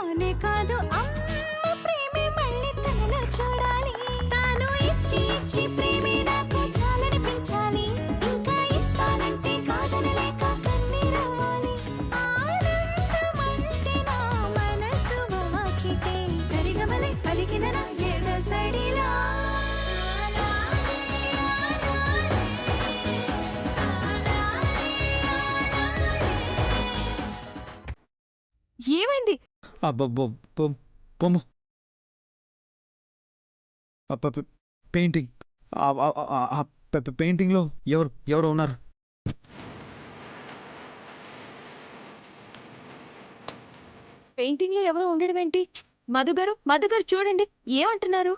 నానే కాదు అమ్మ ప్రేమే మళ్ళీ తనలో చూడాలి. తాను ఇచ్చి ఇచ్చి ప్రేమే నాకు చాలనిపించాలి. ఇంకా ఇస్తానంటే కాదనలేక కన్నీరవ్వాలి. ఆనందమంటే నా మనసు వాకిటే సరిగమలే పలికిన నా ఎదసడిలా. ఏమైంది? బొమ్మ పెయింటింగ్ పెయింటింగ్లో ఎవరు ఉన్నారు? పెయింటింగ్ లో ఎవరో ఉండడం ఏంటి? మధు గారు చూడండి, ఏమంటున్నారు?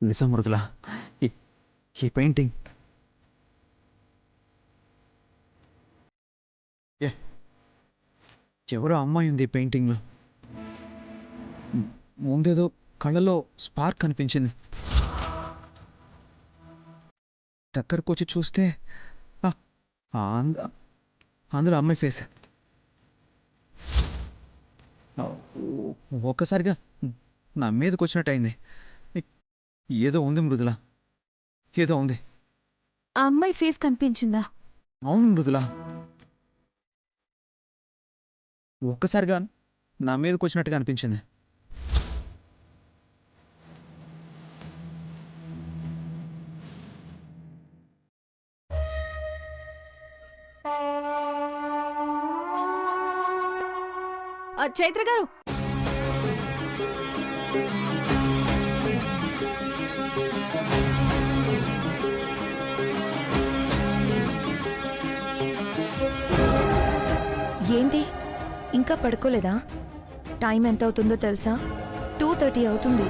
నిజం మృదుల, ఈ పెయింటింగ్ ఎవరో అమ్మాయి ఉంది ఈ పెయింటింగ్లో. ముందేదో కళ్ళలో స్పార్క్ కనిపించింది. దగ్గరకు వచ్చి చూస్తే అందులో అమ్మాయి ఫేస్. ఒక్కసారిగా నా మీదకి వచ్చినట్టు అయింది. ఏదో ఉంది మృదుల, ఏదో ఉంది. ఆ అమ్మాయి ఫేస్ కనిపించిందా? అవును మృదుల, ఒక్కసారిగా నా మీదకి వచ్చినట్టుగా అనిపించింది. చైత్ర గారు, ఏంటి ఇంకా పడుకోలేదా? టైం ఎంత అవుతుందో తెలుసా? 2:30 అవుతుంది.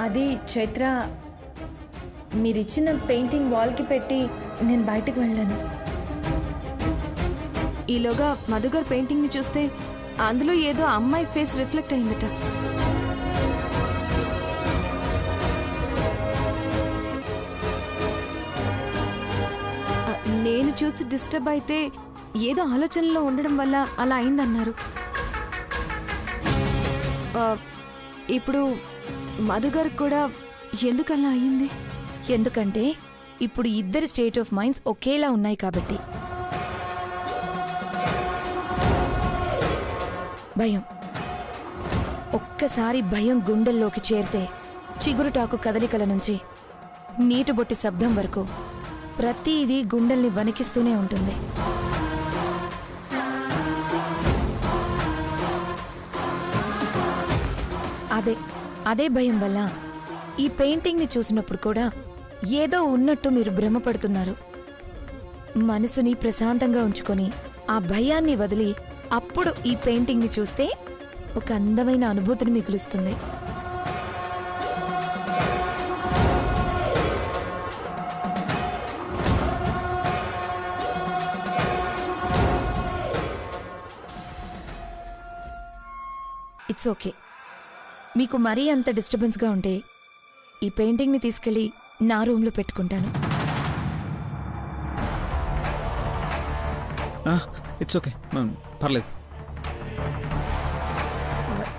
అది చైత్ర, మీరిచ్చిన పెయింటింగ్ వాల్కి పెట్టి నేను బయటకు వెళ్ళాను. ఈలోగా మధు గారు పెయింటింగ్ ని చూస్తే అందులో ఏదో అమ్మాయి ఫేస్ రిఫ్లెక్ట్ అయిందట. నేను చూసి డిస్టర్బ్ అయితే ఏదో ఆలోచనలో ఉండడం వల్ల అలా అయిందన్నారు. ఇప్పుడు మధు గారికి కూడా ఎందుకు అలా అయింది? ఎందుకంటే ఇప్పుడు ఇద్దరి స్టేట్ ఆఫ్ మైండ్స్ ఒకేలా ఉన్నాయి కాబట్టి. భయం, ఒక్కసారి భయం గుండెల్లోకి చేరితే చిగురుటాకు కదలికల నుంచి నీటిబొట్టి శబ్దం వరకు ప్రతిదీ గుండెల్ని వణికిస్తూనే ఉంటుంది. అదే భయం వల్ల ఈ పెయింటింగ్ని చూసినప్పుడు కూడా ఏదో ఉన్నట్టు మీరు భ్రమపడుతున్నారు. మనసుని ప్రశాంతంగా ఉంచుకొని ఆ భయాన్ని వదిలి అప్పుడు ఈ పెయింటింగ్ని చూస్తే ఒక అందమైన అనుభూతిని మిగులుస్తుంది. It's okay. మీకు మరీ అంత డిస్టర్బెన్స్గా ఉంటే ఈ పెయింటింగ్ని తీసుకెళ్ళి నా రూమ్లో పెట్టుకుంటాను. ఇట్స్ ఓకే, పర్లేదు.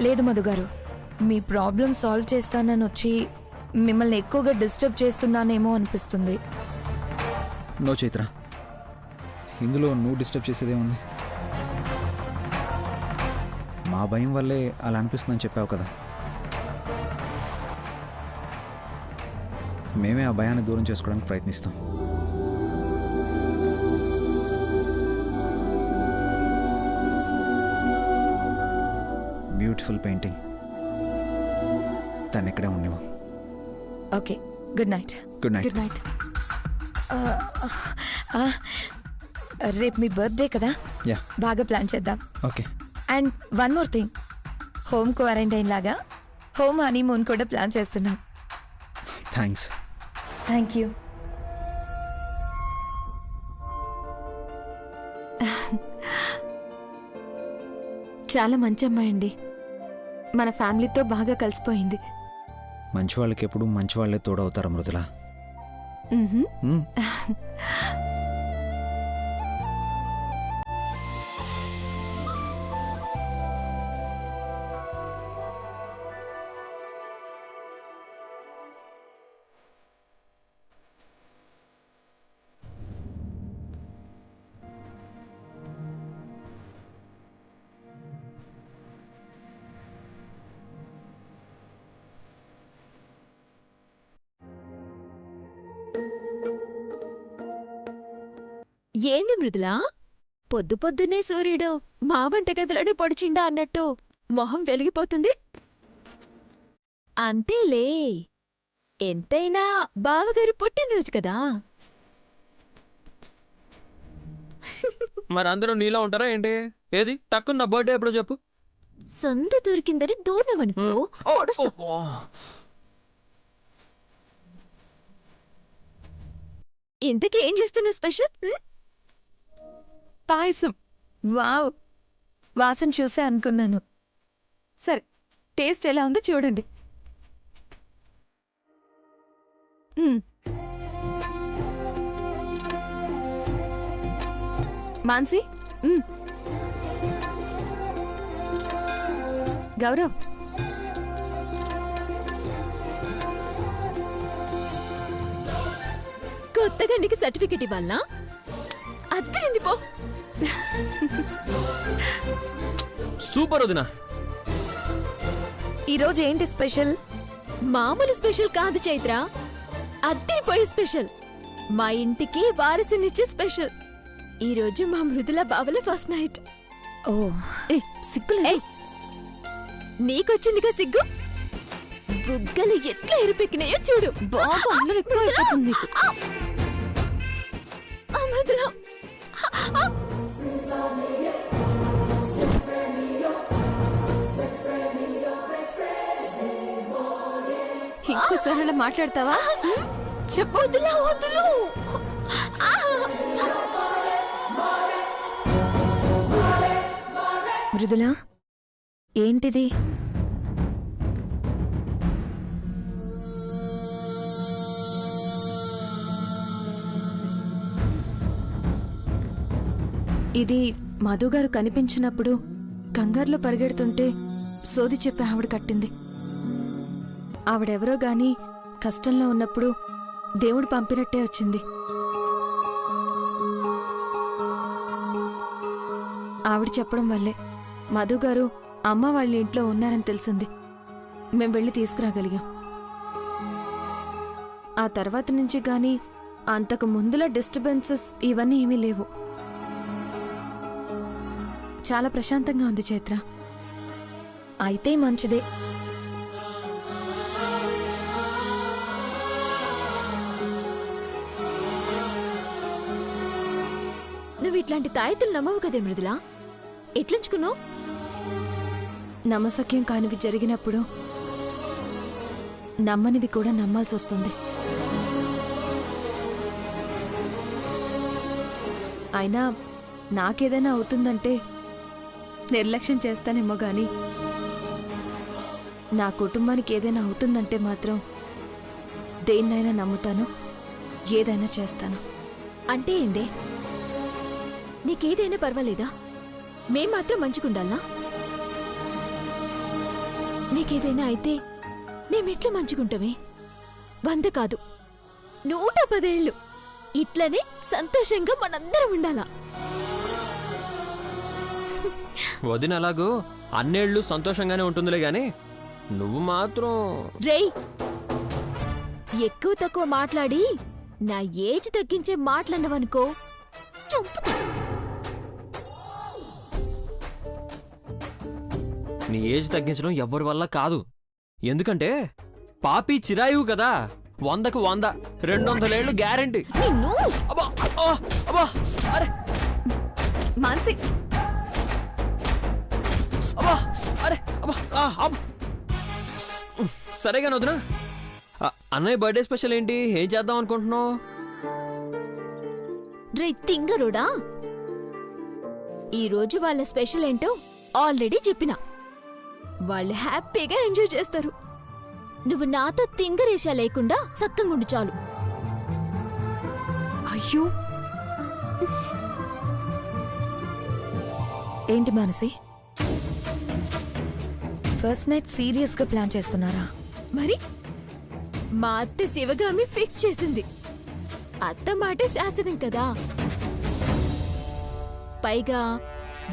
లేదు మధు గారు, మీ ప్రాబ్లం సాల్వ్ చేస్తానని వచ్చి మిమ్మల్ని ఎక్కువగా డిస్టర్బ్ చేస్తున్నానేమో అనిపిస్తుంది. నో చైత్ర, ఇందులో నువ్వు డిస్టర్బ్ చేసేదేముంది? మా భయం వల్లే అలా అనిపిస్తుందని చెప్పావు కదా. మేమే ఆ భయాన్ని దూరం చేసుకోవడానికి ప్రయత్నిస్తాం. బ్యూటిఫుల్ పెయింటింగ్, తను ఇక్కడే ఉండేవా? Okay, good night. Good night. Good night. రేపు మీ బర్త్డే కదా, యా, బాగా ప్లాన్ చేద్దాం. Okay. And one more thing, home quarantine లాగా హోమ్ హనీమూన్ కూడా ప్లాన్ చేస్తున్నాం. థ్యాంక్స్. Thank you. చాలా మంచి అమ్మాయి అండి. మన ఫ్యామిలీతో బాగా కలిసిపోయింది. మంచి వాళ్ళకి ఎప్పుడు మంచి వాళ్ళే తోడవుతారు మృదుల. ఏంది మృదులా పొద్దు పొద్దున్నే సూర్యుడు మా వంటగదిలోనే పొడిచిండా అన్నట్టు మొహం వెలిగిపోతుంది. అంతేలే, ఎంతైనా బావగారు పుట్టినరోజు కదా. మరి అందరూ నీలా ఉంటారా ఏంటి? ఏది టక్కున నా బర్త్డే ఎప్పుడో చెప్పు. సొంత దొరికిందని దూరమనుకో. ఇంతకీ ఏం చేస్తున్నా స్పెషల్? పాయసం. వావ్, వాసన చూసే అనుకున్నాను. సరే, టేస్ట్ ఎలా ఉందో చూడండి. మాన్సి, గౌరవ్, కొత్తగా నీకు సర్టిఫికెట్ ఇవ్వాలనా? అద్దరింది పో. సూపర్ వదినా. ఈరోజు ఏంటి స్పెషల్? మామూలు స్పెషల్ కాదు చైత్ర, అద్దరిపోయే స్పెషల్. మా ఇంటికి వారసునిచ్చే స్పెషల్. ఈరోజు మా మృదుల బావల ఫస్ట్ నైట్. ఓ, సిగ్గులే. నీకొచ్చిందిగా సిగ్గు. బుగ్గలు ఎట్లా ఎరిపెక్కినాయో చూడు. బాబు అల్లరి ఎక్కువ అయిపోతుంది నీకు. మృదుల, ఇంకోసారి అలా మాట్లాడతావా? చెప్పొద్దులా, వద్దులు. మృదులా, ఏంటిది? ఇది మధుగారు కనిపించినప్పుడు కంగారులో పరిగెడుతుంటే సోది చెప్పి ఆవిడ కట్టింది. ఆవిడెవరో గాని కష్టంలో ఉన్నప్పుడు దేవుడు పంపినట్టే వచ్చింది. ఆవిడ చెప్పడం వల్లే మధుగారు అమ్మ వాళ్ళ ఇంట్లో ఉన్నారని తెలిసింది. మేం వెళ్ళి తీసుకురాగలిగాం. ఆ తర్వాత నుంచి గాని అంతకు ముందుల డిస్టర్బెన్సెస్ ఇవన్నీ ఏమీ లేవు. చాలా ప్రశాంతంగా ఉంది చైత్ర. అయితే మంచిదే. నువ్వు ఇట్లాంటి తాయితులు నమ్మవు కదే మృదులా. ఎట్లుంచుకున్నావు? నమ్మసక్యం కానివి జరిగినప్పుడు నమ్మనివి కూడా నమ్మాల్సి వస్తుంది. అయినా నాకేదైనా అవుతుందంటే నిర్లక్ష్యం చేస్తానేమో గాని నా కుటుంబానికి ఏదైనా అవుతుందంటే మాత్రం దేన్నైనా నమ్ముతాను, ఏదైనా చేస్తాను. అంటే ఏందే? నీకేదైనా పర్వాలేదా? మేం మాత్రం మంచిగుండాలా? నీకేదైనా అయితే మేమెట్లా మంచిగుంటామే? 100 కాదు 110 ఏళ్ళు ఇట్లనే సంతోషంగా మనందరం ఉండాలా. వదిన అలాగూ అన్నేళ్ళు సంతోషంగానే ఉంటుందిలే గాని నువ్వు మాత్రం. రేయ్, ఎక్కువ తక్కువ మాట్లాడి నా ఏజ్ తగ్గించే మాటలన్నవనుకో చంపుతా. నీ ఏజ్ తగ్గించడం ఎవ్వరి వల్ల కాదు. ఎందుకంటే పాపి చిరాయువు కదా. 100కు 100, 200 ఏళ్ళు గ్యారంటీ. అబ్బా, అబ్బా, అరే మాన్సి, అబ్బా, అరే అబ్బా, అబ్బా. సరేగా వదినా, అన్నయ్య బర్త్డే స్పెషల్ ఏంటి? ఏం చేద్దాం అనుకుంటున్నావు? రే తింగరుడా, ఈరోజు వాళ్ళ స్పెషల్ ఏంటో ఆల్రెడీ చెప్పినా. వాళ్ళు హ్యాపీగా ఎంజాయ్ చేస్తారు. నువ్వు నాతో తింగరేషా లేకుండా సక్కంగుండు చాలు. అయ్యో, ఏంటి మానసి, ఫస్ట్ నైట్ సీరియస్ గా ప్లాన్ చేస్తున్నారా? మరి మా అత్త శివగామి ఫిక్స్ చేసింది. అత్త మాటే శాసనం కదా. పైగా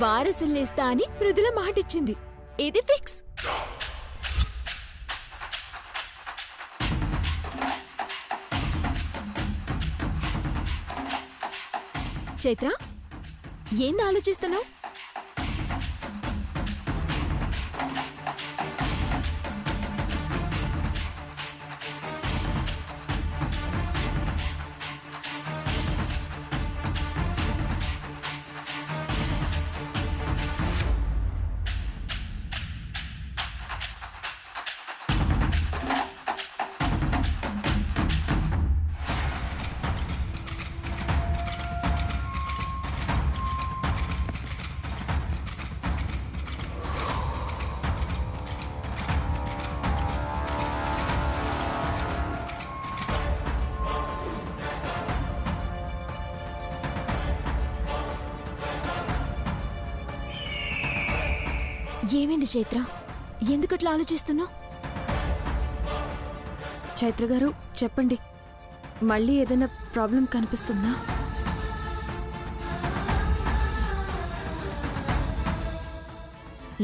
వారసుల్నిస్తా అని మృదుల మాటిచ్చింది. ఇది ఫిక్స్. చైత్ర ఏంది ఆలోచిస్తున్నావు? ఏమైంది చైత్ర? ఎందుకట్లా ఆలోచిస్తున్నావు? చైత్ర గారు చెప్పండి, మళ్ళీ ఏదైనా ప్రాబ్లం కనిపిస్తుందా?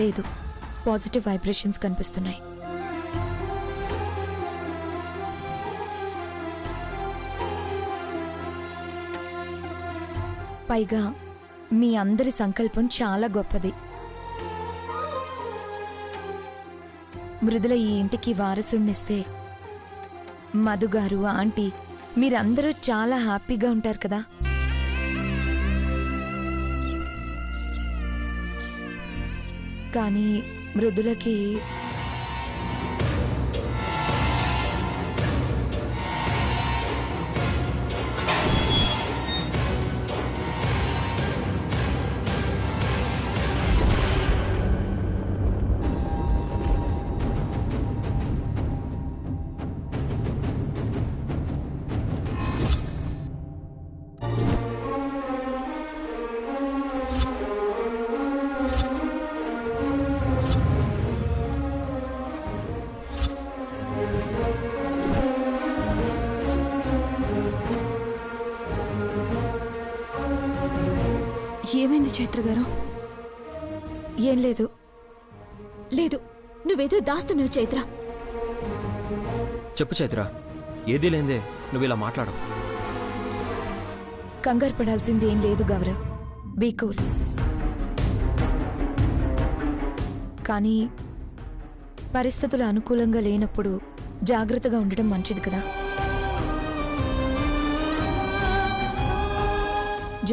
లేదు, పాజిటివ్ వైబ్రేషన్స్ కనిపిస్తున్నాయి. పైగా మీ అందరి సంకల్పం చాలా గొప్పది. మృదుల ఈ ఇంటికి వారసుణ్ణిస్తే మధుగారు, ఆంటీ మీరందరూ చాలా హ్యాపీగా ఉంటారు కదా. కానీ మృదులకి ఏమైంది చైత్ర గారు? ఏం లేదు. లేదు, నువ్వేదో దాస్తున్నావు చైత్ర. చెప్పు చైత్ర, ఏదీ లేందే నువ్వు ఇలా మాట్లాడు. కంగారు పడాల్సింది ఏం లేదు గౌరవ్, బీ కూల్. కానీ పరిస్థితులు అనుకూలంగా లేనప్పుడు జాగ్రత్తగా ఉండడం మంచిది కదా.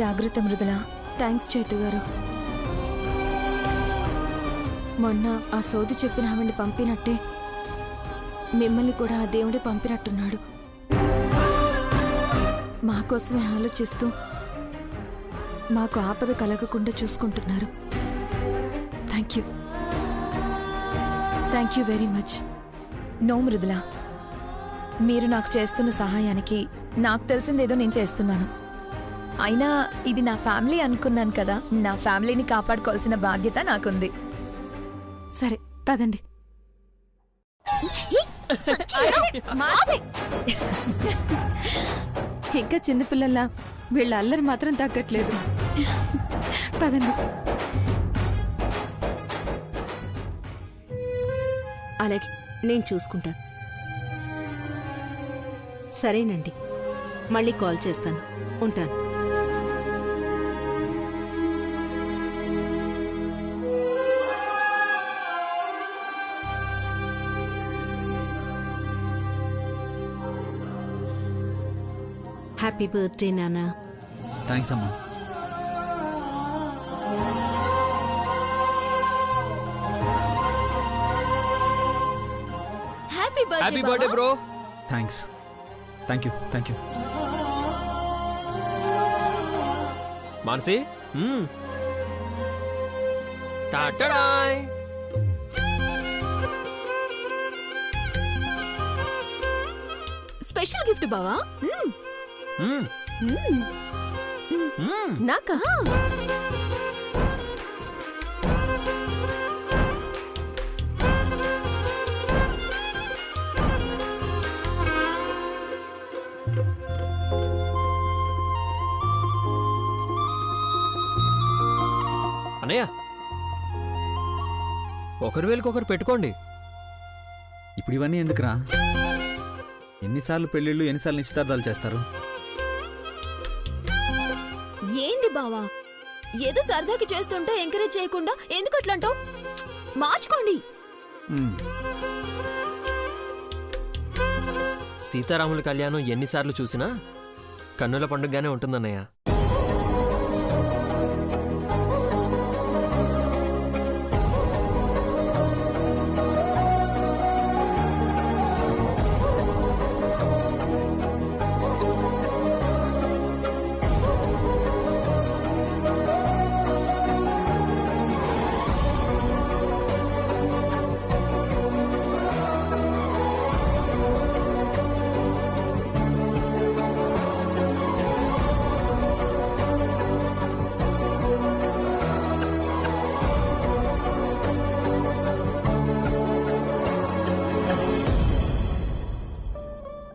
జాగ్రత్త మృదుల. థ్యాంక్స్ చైత్ర గారు. మొన్న ఆ సోది చెప్పిన ఆవిడ్ని పంపినట్టే మిమ్మల్ని కూడా ఆ దేవుడే పంపినట్టున్నాడు. మాకోసమే ఆలోచిస్తూ మాకు ఆపద కలగకుండా చూసుకుంటున్నారు. Thank you, thank you very much. No Mrudula, మీరు నాకు చేస్తున్న సహాయానికి నాకు తెలిసిందేదో నేను చేస్తున్నాను. అయినా ఇది నా ఫ్యామిలీ అనుకున్నాను కదా, నా ఫ్యామిలీని కాపాడుకోవాల్సిన బాధ్యత నాకుంది. సరే పదండి. ఇంకా చిన్నపిల్లల్లా వీళ్ళ అల్లరి మాత్రం తగ్గట్లేదు. పదండి. అలాగే, నేను చూసుకుంటాను. సరేనండి, మళ్ళీ కాల్ చేస్తాను. ఉంటాను. హ్యాపీ బర్త్డే నాన్న. థ్యాంక్స్ అమ్మా. Happy happy birthday bro. Thanks. Thank you, thank you. Manasi, టాటాయ్. స్పెషల్ గిఫ్ట్ బావా. నాకా? అన్నయ్య, ఒకరి వేలుకొకరు పెట్టుకోండి. ఇప్పుడు ఇవన్నీ ఎందుకురా? ఎన్నిసార్లు పెళ్ళిళ్ళు, ఎన్నిసార్లు నిశ్చితార్థాలు చేస్తారు? ఏంది బావా ఏదో సరదాకి చేస్తుంటే ఎంకరేజ్ చేయకుండా ఎందుకు అట్లంటావు? మార్చుకోండి. సీతారాముల కళ్యాణం ఎన్నిసార్లు చూసినా కన్నుల పండుగగానే ఉంటుందన్నయ్య.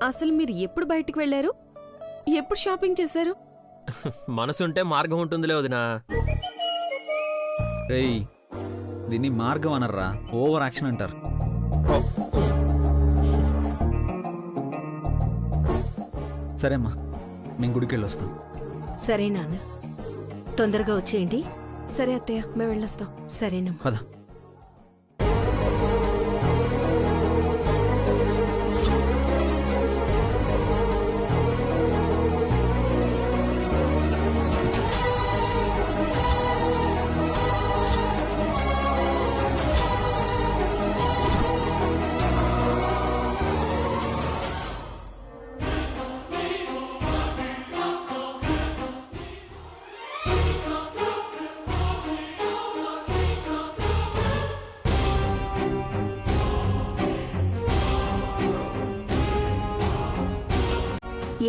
అసలు మీరు ఎప్పుడు బయటికి వెళ్ళారు? ఎప్పుడు షాపింగ్ చేశారు? మనసుంటే మార్గం ఉంటుందిలే వదినా. రేయ్, దీన్ని మార్గం అనర్రా, ఓవర్ యాక్షన్ అంటారు. సరే అమ్మా, మేము గుడికి వెళ్ళి వస్తాం. సరే నాన్న, తొందరగా వచ్చేయండి. సరే అత్తయ్య, మేము వెళ్ళొస్తాం. సరేనమ్మా. పద.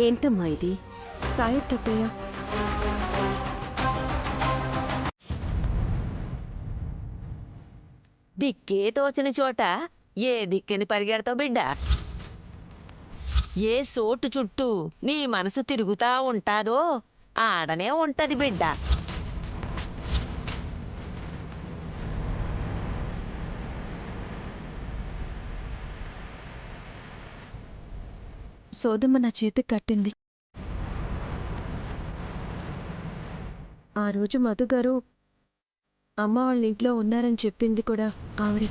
ఏంటమ్మా ఇది? తాయెత్తు అత్తయ్య. దిక్కే తోచని చోట ఏ దిక్కని పరిగెడతావు బిడ్డ? ఏ సోటు చుట్టూ నీ మనసు తిరుగుతా ఉంటాదో ఆడనే ఉంటది బిడ్డ. సోదమ్మ నా చేతికి కట్టింది. ఆ రోజు మధు గారు అమ్మ వాళ్ళ ఇంట్లో ఉన్నారని చెప్పింది కూడా ఆవిడే.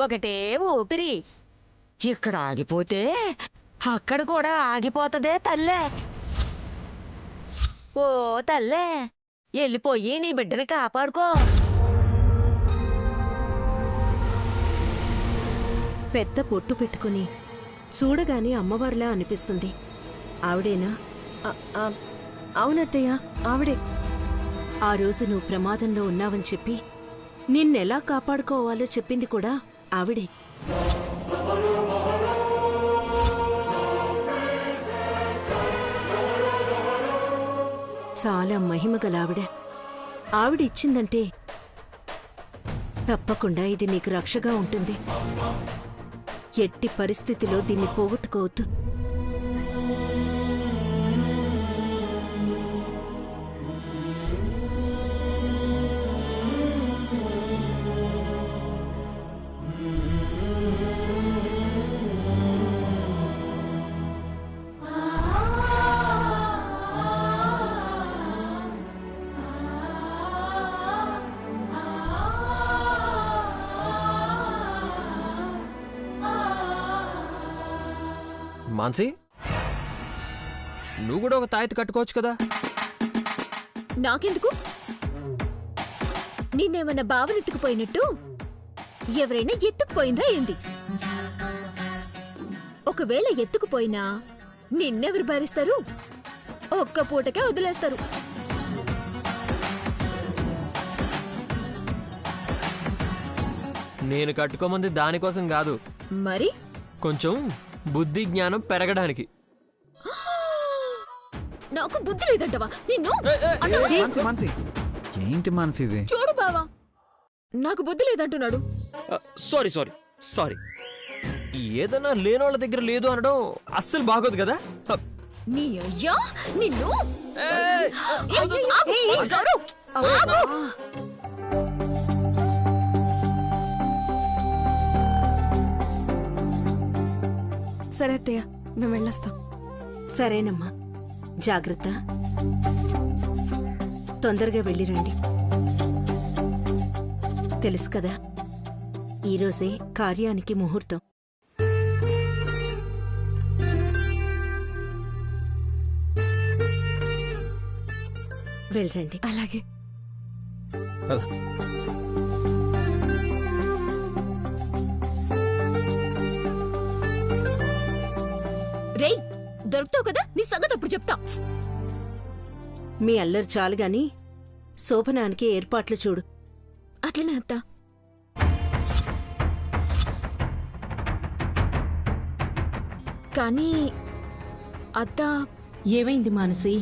ఒకటే ఊపిరి. ఇక్కడ ఆగిపోతే అక్కడ కూడా ఆగిపోతదే తల్లే. ఓ తల్లే, వెళ్ళిపోయి నీ బిడ్డని కాపాడుకో. పెద్ద పొట్టు పెట్టుకుని చూడగానే అమ్మవారిలా అనిపిస్తుంది. ఆవిడేనా? అవునత్తయ్య, ఆవిడే. ఆ రోజు నువ్వు ప్రమాదంలో ఉన్నావని చెప్పి నిన్నెలా కాపాడుకోవాలో చెప్పింది కూడా ఆవిడే. చాలా మహిమగల ఆవిడ ఇచ్చిందంటే తప్పకుండా ఇది నీకు రక్షగా ఉంటుంది. ఎట్టి పరిస్థితిలో దీన్ని పోగొట్టుకోవద్దు. మాన్సి, నువ్వు కూడా ఒక తాయెత్తు కట్టుకోవచ్చు కదా. నాకెందుకు? నిన్నేమన్నా బావనెత్తుకుపోయినట్టు ఎవరైనా ఎత్తుకుపోయిందా ఏంది? ఒకవేళ ఎత్తుకుపోయినా నిన్నెవరు భరిస్తారు? ఒక్క పూటకే వదిలేస్తారు. నేను కట్టుకోమంది దానికోసం కాదు, మరి కొంచెం బుద్ధి జ్ఞానం పెరగడానికి. నాకు బుద్ధి లేదంటవా నిన్ను? మాన్సి, మాన్సి, ఏంటి మాన్సి ఇది? చూడు బావా, నాకు బుద్ధి లేదంటున్నాడు. Sorry sorry sorry. ఏదన్నా లేనోళ్ళ దగ్గర లేదు అనడం అస్సలు బాగోదు కదా. నీ అయ్యా నిన్ను. ఏయ్, ఆగు, గౌరవ్, ఆగు. సరే అత్తయ్య, మేము వెళ్ళొస్తాం. సరేనమ్మా, జాగ్రత్త. తొందరగా వెళ్ళిరండి. తెలుసు కదా, ఈరోజే కార్యానికి ముహూర్తం. వెళ్ళండి. అలాగే. పద. రేయ్, దొరుకుతావు కదా, నీ సంగతి అప్పుడు చెప్తా. మీ అల్లరి చాలు గాని శోభనానికి ఏర్పాట్లు చూడు. అట్లనే అత్త. కానీ అత్త, ఏమైంది మానసి?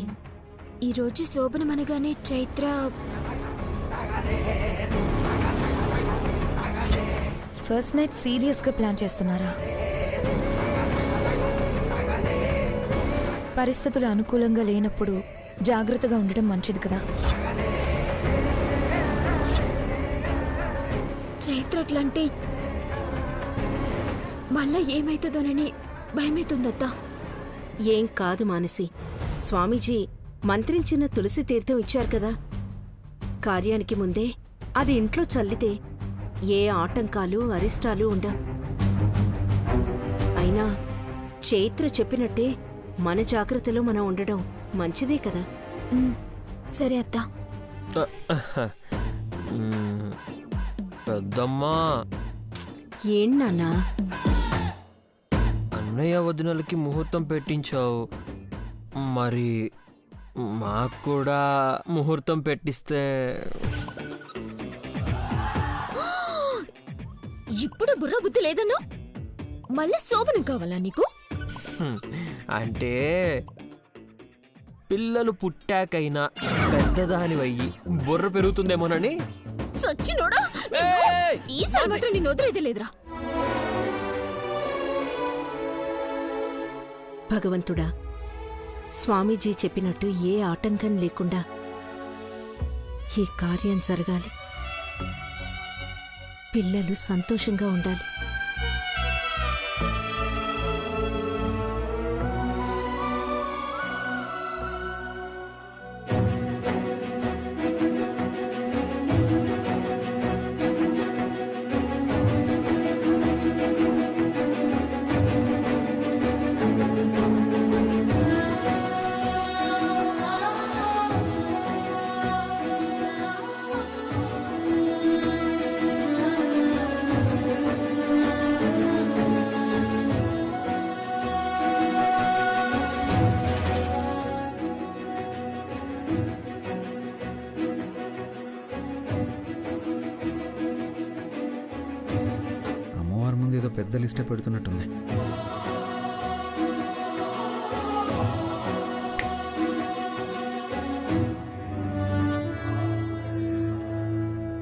ఈరోజు శోభనమనగానే చైత్ర ఫస్ట్ నైట్ సీరియస్గా ప్లాన్ చేస్తున్నారా? పరిస్థితులు అనుకూలంగా లేనప్పుడు జాగ్రత్తగా ఉండడం మంచిది కదా. చైత్ర అట్లంటే మళ్ళా ఏమైతుందోనని భయమైతుందత్తా. ఏం కాదు మానసి, స్వామీజీ మంత్రించిన తులసి తీర్థం ఇచ్చారు కదా. కార్యానికి ముందే అది ఇంట్లో చల్లితే ఏ ఆటంకాలు అరిష్టాలు ఉండవు. అయినా చైత్ర చెప్పినట్టే మన జాగ్రత్తలో మనం ఉండడం మంచిదే కదా. సరే అత్తా. పెద్దమ్మా, ఏం నాన్నా? అన్నయ్య వదినలకి ముహూర్తం పెట్టించావు, మరి మాకు కూడా ముహూర్తం పెట్టిస్తే? ఇప్పుడు బుర్ర బుద్ధి లేదన్నా? మళ్ళీ శోభనం కావాలా నీకు? అంటే పిల్లలు పుట్టాకైనా పెద్దదానివయ్యి బుర్ర పెరుగుతుందేమోనని. సచ్చినోడా, ఏయ్! ఈసారి మాత్రం నిన్ను వదిలేదే లేదురా. భగవంతుడా, స్వామీజీ చెప్పినట్టు ఏ ఆటంకం లేకుండా ఈ కార్యం జరగాలి. పిల్లలు సంతోషంగా ఉండాలి. అమ్మవారి ముందు ఏదో పెద్ద లిస్టే పెడుతున్నట్టుంది.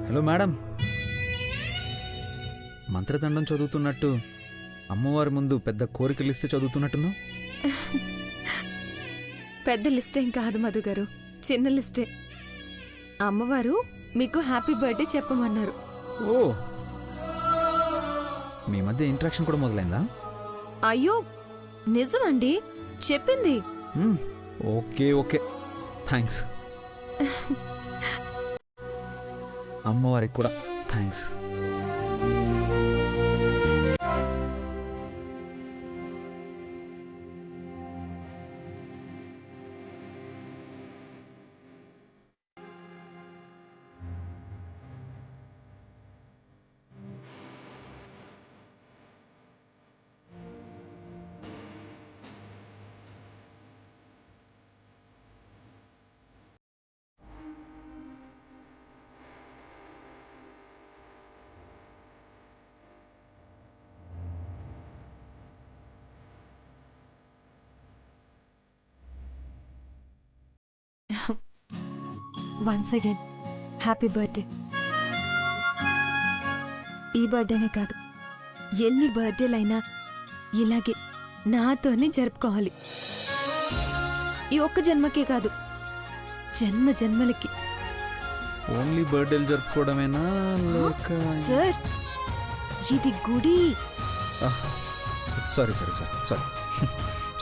హలో మేడం, మంత్రదండం చదువుతున్నట్టు అమ్మవారి ముందు పెద్ద కోరిక లిస్టే చదువుతున్నట్టున్నావు. పెద్ద లిస్టేం కాదు మధు గారు, చిన్న లిస్టే. అమ్మవారు మీకు హ్యాపీ బర్త్డే చెప్పమన్నారు. ఓ, మీ మధ్య ఇంట్రాక్షన్ కూడా మొదలైందా? అయ్యో నిజమండి, చెప్పింది. Okay okay, thanks. అమ్మవారికి కూడా thanks. Once again happy birthday. ఈ బర్త్డేనే కాదు, ఎన్ని బర్త్డేలైనా ఇలాగే నాతోనే జరుపుకోవాలి. ఈ ఒక్క జన్మకే కాదు, జన్మ జన్మలకి. ఓన్లీ బర్త్డేలు జరుపుకోవడమేనా లేక? సార్, ఇది గుడి. Sorry sorry sorry sorry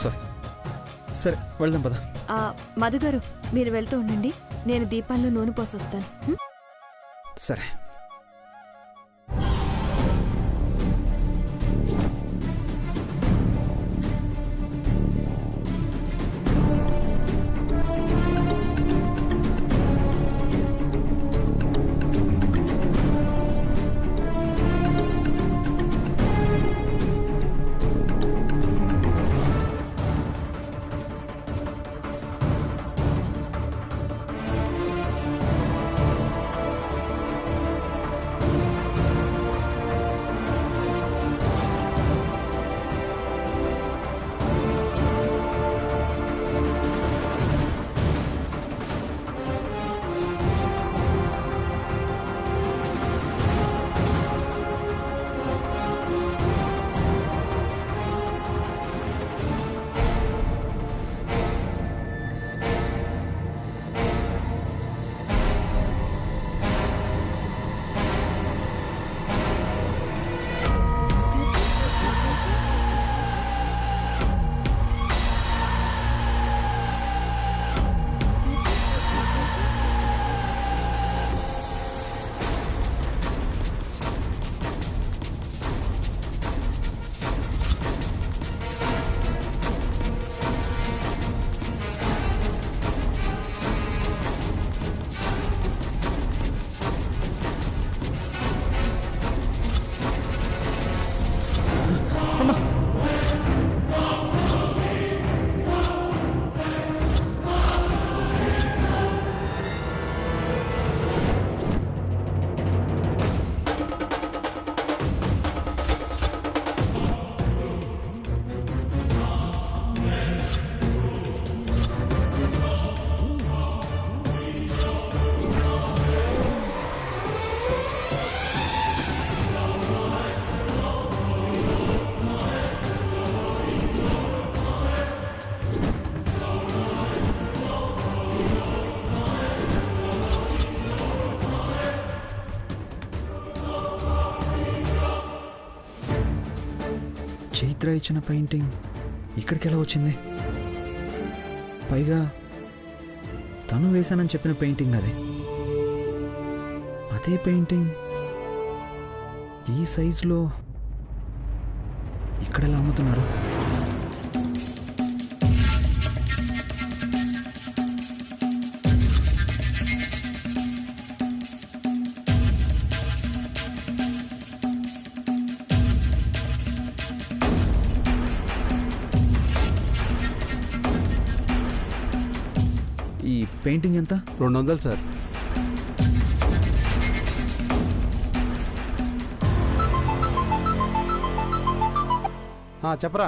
sorry సరే వెళ్దాం పద. మధు గారు మీరు వెళ్తూ ఉండండి, నేను దీపాల్లో నూనె పోసొస్తాను. సరే. చైత్ర ఇచ్చిన పెయింటింగ్ ఇక్కడికి ఎలా వచ్చింది? పైగా తను వేశానని చెప్పిన పెయింటింగ్ అది. అదే పెయింటింగ్ ఈ సైజులో ఇక్కడ ఎలా అమ్ముతున్నారు? ఈ పెయింటింగ్ ఎంత? 200 సార్. చెప్పరా?